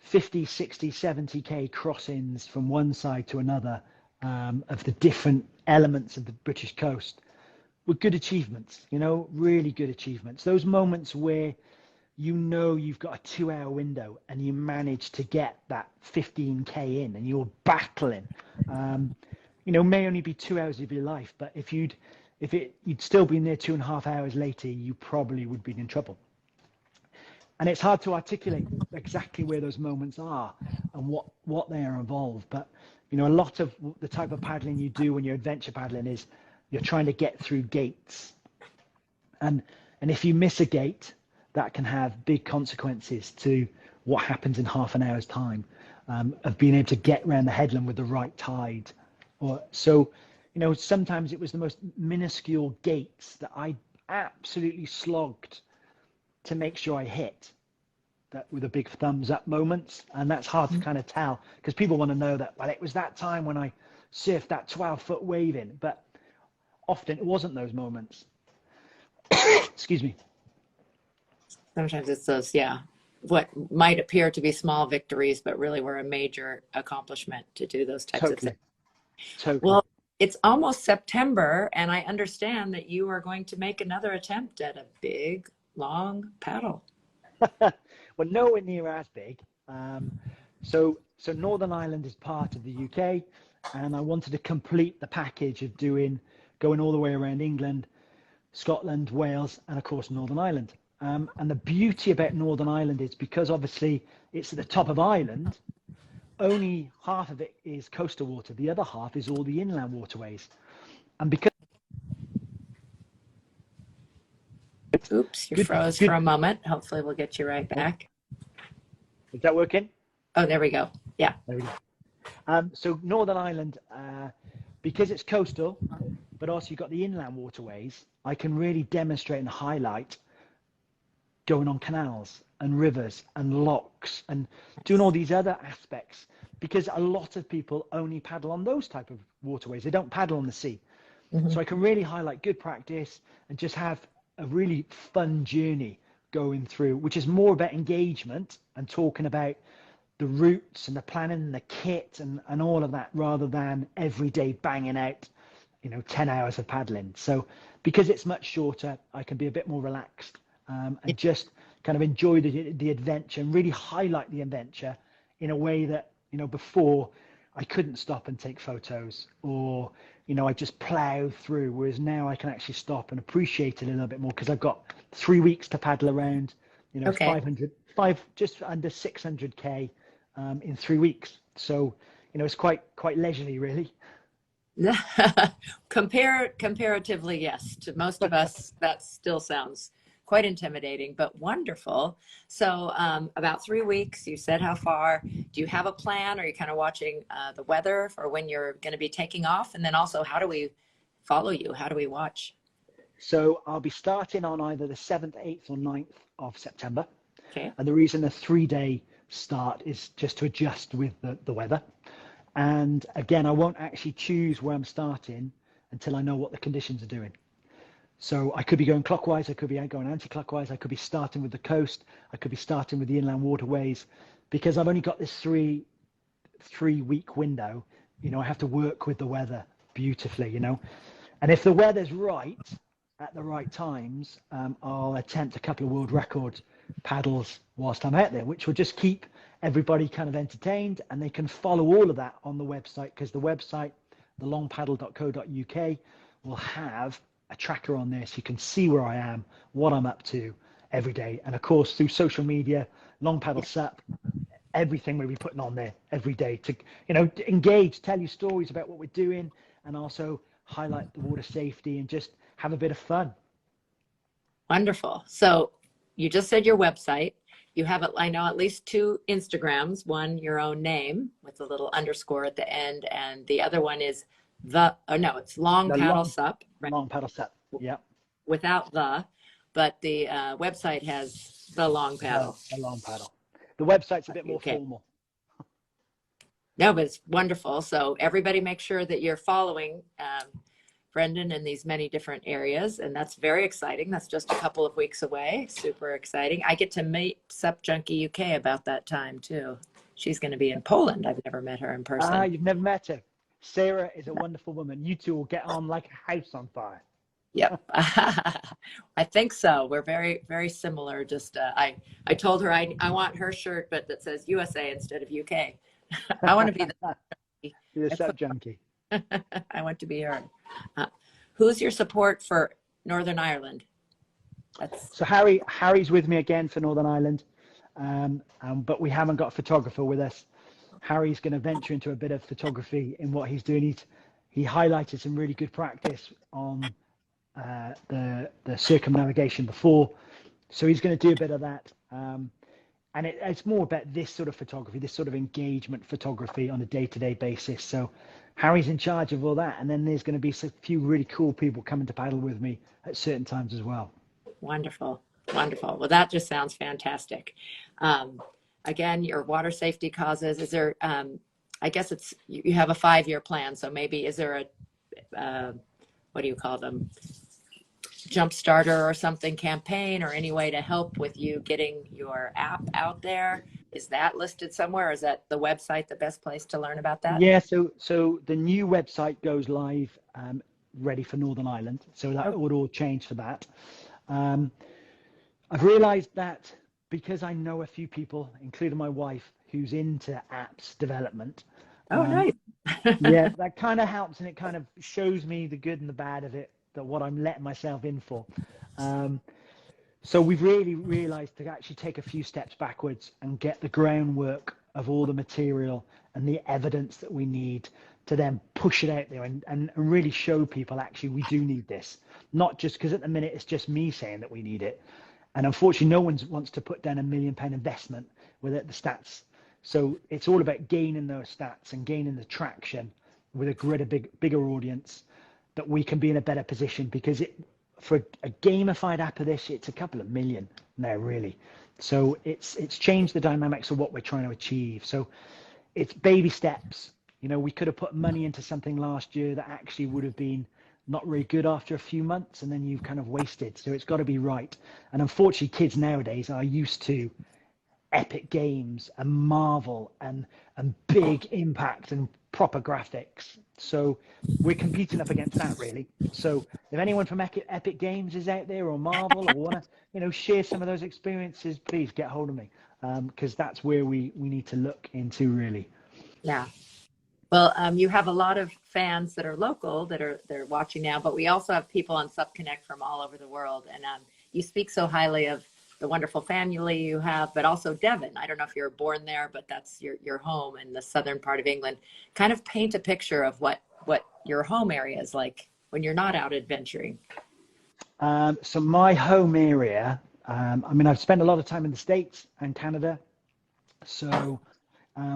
50, 60, 70K crossings from one side to another of the different elements of the British coast were good achievements, really good achievements. Those moments where you've got a 2-hour window and you manage to get that 15K in and you're battling, may only be 2 hours of your life, but if you'd still been there 2.5 hours later, you probably would be in trouble. And it's hard to articulate exactly where those moments are and what they are involved. But, a lot of the type of paddling you do when you're adventure paddling is you're trying to get through gates. And if you miss a gate, that can have big consequences to what happens in half an hour's time, of being able to get around the headland with the right tide. Sometimes it was the most minuscule gates that I absolutely slogged to make sure I hit, that with a big thumbs up moments. And that's hard to kind of tell because people want to know that, well, it was that time when I surfed that 12-foot wave in, but often it wasn't those moments. Excuse me. Sometimes it's those, what might appear to be small victories, but really were a major accomplishment to do those types of things. Totally. Well, it's almost September, and I understand that you are going to make another attempt at a big, long paddle. Well, nowhere near as big. So Northern Ireland is part of the UK, and I wanted to complete the package of going all the way around England, Scotland, Wales, and of course Northern Ireland. And the beauty about Northern Ireland is because obviously it's at the top of Ireland, only half of it is coastal water. The other half is all the inland waterways. And because... Oops, you froze for a moment. Hopefully we'll get you right back. Is that working? Oh, there we go. Yeah. There we go. So Northern Ireland, because it's coastal, but also you've got the inland waterways. I can really demonstrate and highlight going on canals and rivers and locks and doing all these other aspects, because a lot of people only paddle on those type of waterways. They don't paddle on the sea. Mhm. So I can really highlight good practice and just have a really fun journey going through, which is more about engagement and talking about the routes and the planning and the kit and all of that, rather than every day banging out, 10 hours of paddling. So because it's much shorter, I can be a bit more relaxed, and just kind of enjoy the adventure and really highlight the adventure in a way that, before I couldn't stop and take photos, or, I just plow through. Whereas now I can actually stop and appreciate it a little bit more, because I've got 3 weeks to paddle around, Okay. just under 600K in 3 weeks. So, it's quite leisurely, really. Comparatively, yes. To most of us, that still sounds quite intimidating, but wonderful. So, about 3 weeks, you said how far. Do you have a plan? Are you kind of watching the weather for when you're going to be taking off? And then also, how do we follow you? How do we watch? So I'll be starting on either the 7th, 8th, or 9th of September. Okay. And the reason a 3-day start is just to adjust with the weather. And again, I won't actually choose where I'm starting until I know what the conditions are doing. So I could be going clockwise, I could be going anti-clockwise, I could be starting with the coast, I could be starting with the inland waterways, because I've only got this three-week window. I have to work with the weather beautifully, And if the weather's right at the right times, I'll attempt a couple of world record paddles whilst I'm out there, which will just keep everybody kind of entertained, and they can follow all of that on the website, because the website, thelongpaddle.co.uk, will have a tracker on there, so you can see where I am, what I'm up to every day. And of course, through social media, Long Paddle Sup, everything we'll be putting on there every day to, engage, tell you stories about what we're doing, and also highlight the water safety and just have a bit of fun. Wonderful. So you just said your website. You have, I know, at least 2 Instagrams, one your own name with a little underscore at the end, and the other one is it's Long The Paddle Sup, right? Long Paddle Sup. Yeah. Without but the website has the Long Paddle. The Long Paddle. The website's a bit more Okay. formal. No, but it's wonderful. So everybody make sure that you're following Brendon in these many different areas. And that's very exciting. That's just a couple of weeks away. Super exciting. I get to meet Sup Junkie UK about that time too. She's going to be in Poland. I've never met her in person. You've never met her. Sarah is a wonderful woman. You two will get on like a house on fire. Yep. I think so. We're very, very similar. Just I told her I want her shirt, but that says USA instead of UK. I want to be You're a Sup Junkie. I want to be her. Who's your support for Northern Ireland? So Harry's with me again for Northern Ireland, but we haven't got a photographer with us. Harry's going to venture into a bit of photography in what he's doing. He highlighted some really good practice on the circumnavigation before, so he's going to do a bit of that. And it's more about this sort of photography, this sort of engagement photography on a day-to-day basis. So Harry's in charge of all that. And then there's going to be a few really cool people coming to paddle with me at certain times as well. Wonderful. Wonderful. Well, that just sounds fantastic. Again, your water safety causes, is there, I guess you have a 5-year plan. So maybe is there what do you call them? Jump starter or something campaign, or any way to help with you getting your app out there? Is that listed somewhere, or is that the website the best place to learn about that? Yeah, so the new website goes live, ready for Northern Ireland. So that would all change for that. I've realized that because I know a few people, including my wife, who's into apps development. Oh, nice. Yeah, that kind of helps, and it kind of shows me the good and the bad of it, that what I'm letting myself in for. So we've really realized to actually take a few steps backwards and get the groundwork of all the material and the evidence that we need to then push it out there and really show people, actually, we do need this. Not just because at the minute it's just me saying that we need it. And unfortunately, no one wants to put down £1 million investment without the stats. So it's all about gaining those stats and gaining the traction with a bigger audience. that we can be in a better position, because for a gamified app of this, it's a couple of million now, really. So it's changed the dynamics of what we're trying to achieve. So it's baby steps. We could have put money into something last year that actually would have been not really good after a few months, and then you've kind of wasted. So it's got to be right. And unfortunately, kids nowadays are used to epic games and Marvel and big impact and proper graphics. So we're competing up against that, really. So if anyone from Epic Games is out there, or Marvel, or want to share some of those experiences, please get hold of me, because that's where we need to look into, really. Yeah. Well, you have a lot of fans that are local they're watching now, but we also have people on SubConnect from all over the world. And you speak so highly of the wonderful family you have, but also Devon. I don't know if you were born there, but that's your home in the southern part of England. Kind of paint a picture of what your home area is like when you're not out adventuring. So my home area, I've spent a lot of time in the States and Canada. So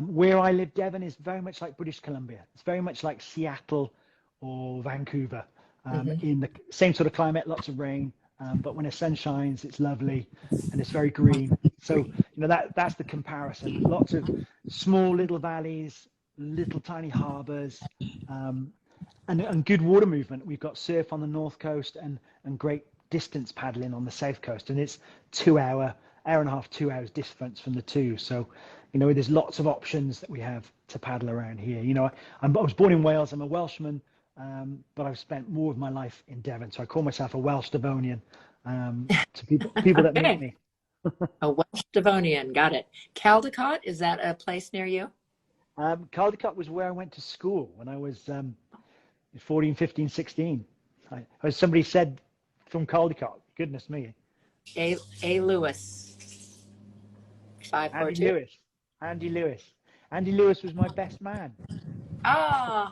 where I live, Devon, is very much like British Columbia. It's very much like Seattle or Vancouver, in the same sort of climate, lots of rain. But when the sun shines, it's lovely and it's very green. So, that's the comparison. Lots of small little valleys, little tiny harbors, and good water movement. We've got surf on the north coast and great distance paddling on the south coast. And it's 2 hour and a half, 2 hours difference from the two. So, there's lots of options that we have to paddle around here. I was born in Wales. I'm a Welshman. But I've spent more of my life in Devon, so I call myself a Welsh Devonian to people that meet me. A Welsh Devonian, got it. Caldecott, is that a place near you? Caldecott was where I went to school when I was 14, 15, 16. As somebody said from Caldecott, goodness me. A. Lewis. 542. Andy Lewis. Andy Lewis was my best man. Oh,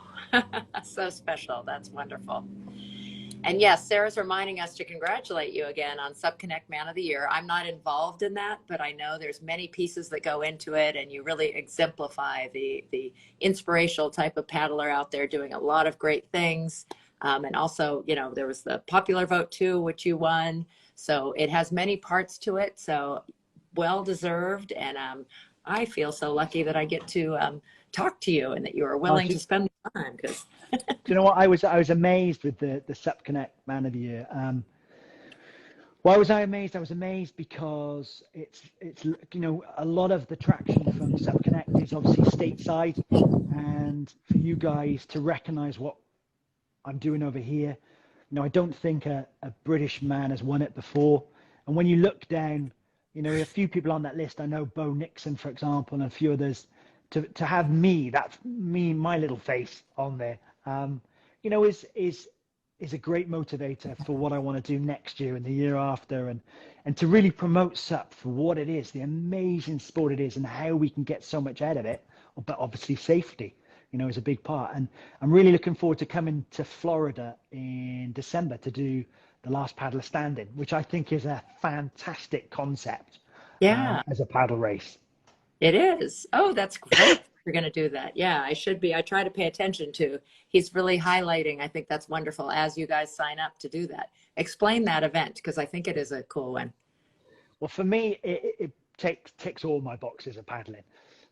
so special. That's wonderful. And yes, Sarah's reminding us to congratulate you again on SubConnect Man of the Year. I'm not involved in that, but I know there's many pieces that go into it, and you really exemplify the inspirational type of paddler out there doing a lot of great things. And also, there was the popular vote too, which you won. So it has many parts to it. So well deserved. And I feel so lucky that I get to talk to you and that you are willing to spend the time. Because do you know what, I was amazed with the SubConnect Man of the Year. Why was I amazed? I was amazed because it's a lot of the traction from SubConnect is obviously stateside, and for you guys to recognize what I'm doing over here, I don't think a British man has won it before. And when you look down, a few people on that list, I know Bo Nixon, for example, and a few others, to have me, my little face on there, is a great motivator for what I want to do next year and the year after, and to really promote SUP for what it is, the amazing sport it is, and how we can get so much out of it. But obviously safety, is a big part. And I'm really looking forward to coming to Florida in December to do the Last Paddler Standing, which I think is a fantastic concept. yeah, As a paddle race. it is. Oh, that's great. You're going to do that. Yeah, I should be. I try to pay attention to. He's really highlighting. I think that's wonderful as you guys sign up to do that. Explain that event, because I think it is a cool one. Well, for me, it ticks all my boxes of paddling.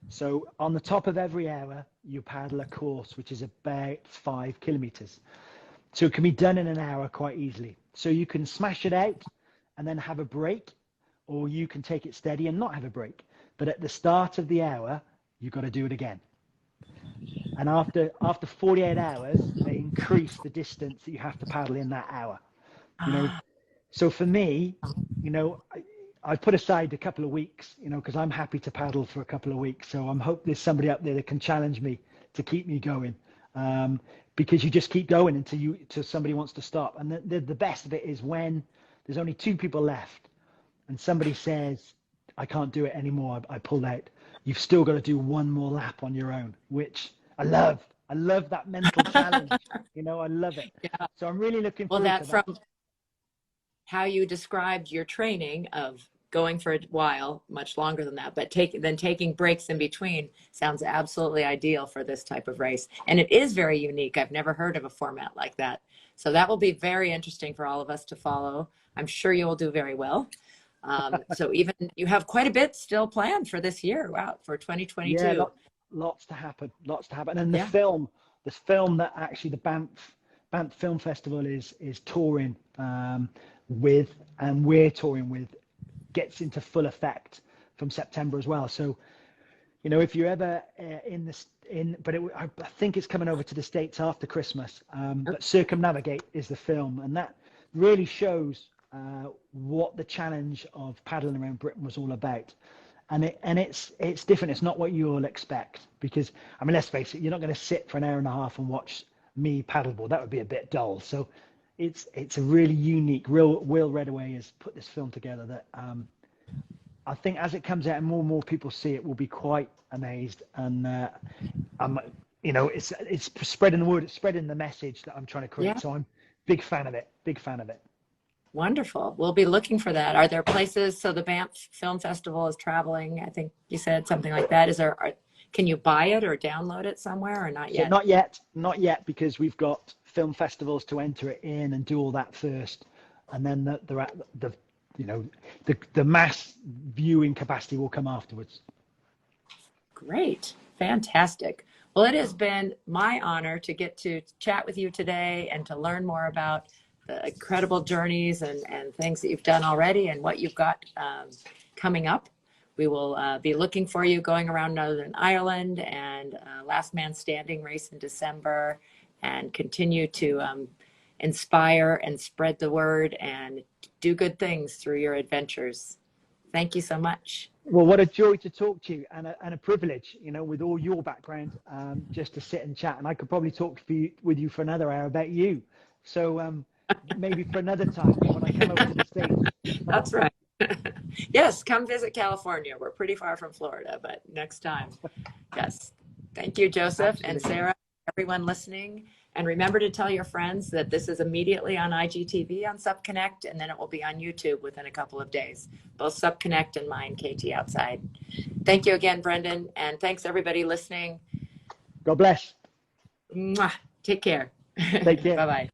So on the top of every hour, you paddle a course, which is about 5 kilometers. So it can be done in an hour quite easily. So you can smash it out and then have a break, or you can take it steady and not have a break. But at the start of the hour, you've got to do it again. And after 48 hours, they increase the distance that you have to paddle in that hour. So for me, I put aside a couple of weeks, because I'm happy to paddle for a couple of weeks. So I'm hoping there's somebody up there that can challenge me to keep me going, because you just keep going until somebody wants to stop. And the best of it is when there's only 2 people left and somebody says, I can't do it anymore, I pulled out. You've still got to do one more lap on your own, which I love. I love that mental challenge. I love it. So I'm really looking forward to that. From how you described your training of going for a while, much longer than that, but taking breaks in between sounds absolutely ideal for this type of race. And it is very unique. I've never heard of a format like that. So that will be very interesting for all of us to follow. I'm sure you will do very well. So even you have quite a bit still planned for this year. Wow, for 2022. Yeah, lots to happen, lots to happen. And Yeah. the film that actually the Banff Film Festival is touring with, and we're touring with, gets into full effect from September as well. So, you know, if you're ever I think it's coming over to the States after Christmas. But Circumnavigate is the film, and that really shows what the challenge of paddling around Britain was all about. And it's different. It's not what you all expect, because, I mean, let's face it, you're not going to sit for an hour and a half and watch me paddleboard. That would be a bit dull. So it's a really unique. Will Redaway has put this film together that I think as it comes out and more people see it, will be quite amazed. And you know, it's spreading the word, it's spreading the message that I'm trying to create. Yeah. So I'm big fan of it. Wonderful. We'll be looking for that. Are there places? So the Banff Film Festival is traveling. I think you said something like that. Can you buy it or download it somewhere, or not yet? So not yet, because we've got film festivals to enter it in and do all that first, and then the mass viewing capacity will come afterwards. Great. Fantastic. Well, it has been my honor to get to chat with you today and to learn more about the incredible journeys and things that you've done already and what you've got coming up. We will be looking for you going around Northern Ireland and Last Man Standing race in December, and continue to inspire and spread the word and do good things through your adventures. Thank you so much. Well, what a joy to talk to you, and a privilege, you know, with all your background, just to sit and chat. And I could probably talk with you for another hour about you. So maybe for another time when I come over to the States. That's right. Yes, come visit California. We're pretty far from Florida, but next time. Yes. Thank you, Joseph. Absolutely. And Sarah, everyone listening. And remember to tell your friends that this is immediately on IGTV on SupConnect, and then it will be on YouTube within a couple of days. Both SupConnect and mine, KT Outside. Thank you again, Brendon. And thanks, everybody listening. God bless. Mwah. Take care. Take care. Bye-bye.